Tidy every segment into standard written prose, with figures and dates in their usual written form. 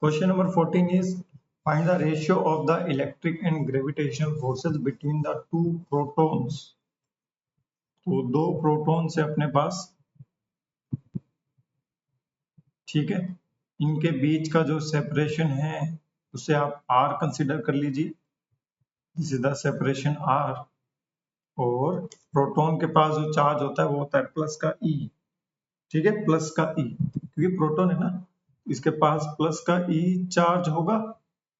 Question number 14 is find the ratio of the electric and gravitational forces between the two protons. तो दो protons है अपने पास, ठीक है, इनके बीच का जो सेपरेशन है उसे आप r कंसिडर कर लीजिए। This is the separation r। और प्रोटॉन के पास जो चार्ज होता है वो होता है प्लस का e, ठीक है, प्लस का e, क्योंकि प्रोटॉन है ना, इसके पास प्लस का e चार्ज होगा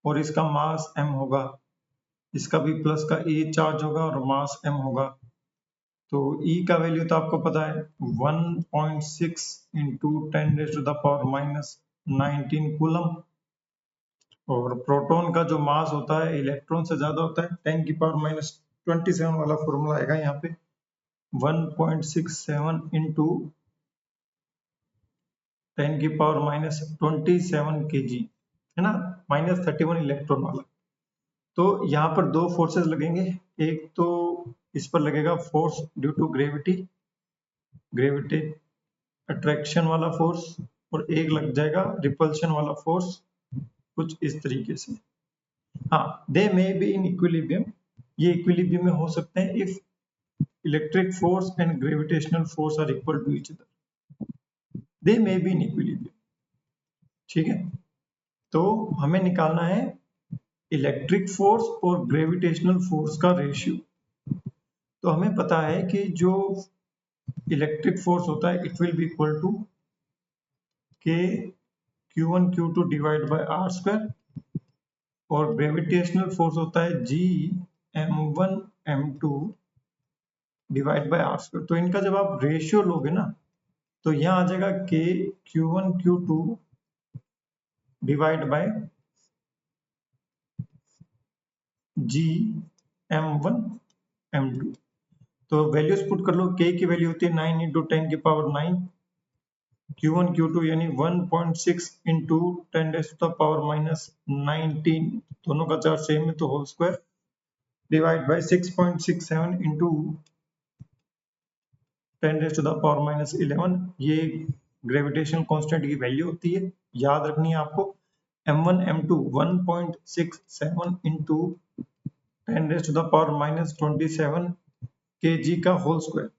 और इसका मास m होगा, इसका भी प्लस का e चार्ज होगा और मास m होगा। तो e का वैल्यू तो आपको पता है 1.6 इंटू 10⁻⁻19 कूलम, और प्रोटॉन का जो मास होता है इलेक्ट्रॉन से ज्यादा होता है, 10⁻27 वाला फॉर्मूला आएगा यहाँ पे 1.67 इंटू 10⁻27 kg, है ना, -31 इलेक्ट्रॉन वाला। तो यहाँ पर दो फोर्सेस लगेंगे, एक तो इस पर लगेगा force due to gravity attraction वाला फोर्स, और एक लग जाएगा रिपल्शन वाला फोर्स, कुछ इस तरीके से। हाँ, they may be in equilibrium, ये इक्विलिब्रियम में हो सकते हैं if electric force and gravitational force are equal to each other, they may be in equilibrium, ठीक है। तो हमें निकालना है इलेक्ट्रिक फोर्स और ग्रेविटेशनल फोर्स का रेशियो। तो हमें पता है कि जो इलेक्ट्रिक फोर्स होता है it will be equal to k q1 q2 divide by r square, और ग्रेविटेशनल फोर्स होता है g m1 m2 divide by r square. तो इनका जब आप रेशियो लोगे ना तो यहाँ आ जाएगा k q1 q2 divide bye g m1 m2। तो वैल्यूज पुट कर लो, k की वैल्यू होती है 9 इंटू 10⁹, q1 q2 यानी 1.6 इंटू 10⁻⁻19, दोनों का चार्ज सेम है तो whole square, divide by 6.67 into 10⁻⁻11, ये ग्रेविटेशनल कांस्टेंट की वैल्यू होती है, याद रखनी है आपको। m1 m2 1.67 इंटू 10⁻⁻27 kg का whole square,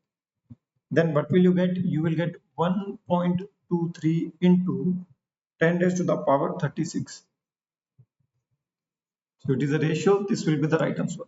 then what will you get? You will get 1.23 into 10⁻36. So it is a ratio, this will be the right answer.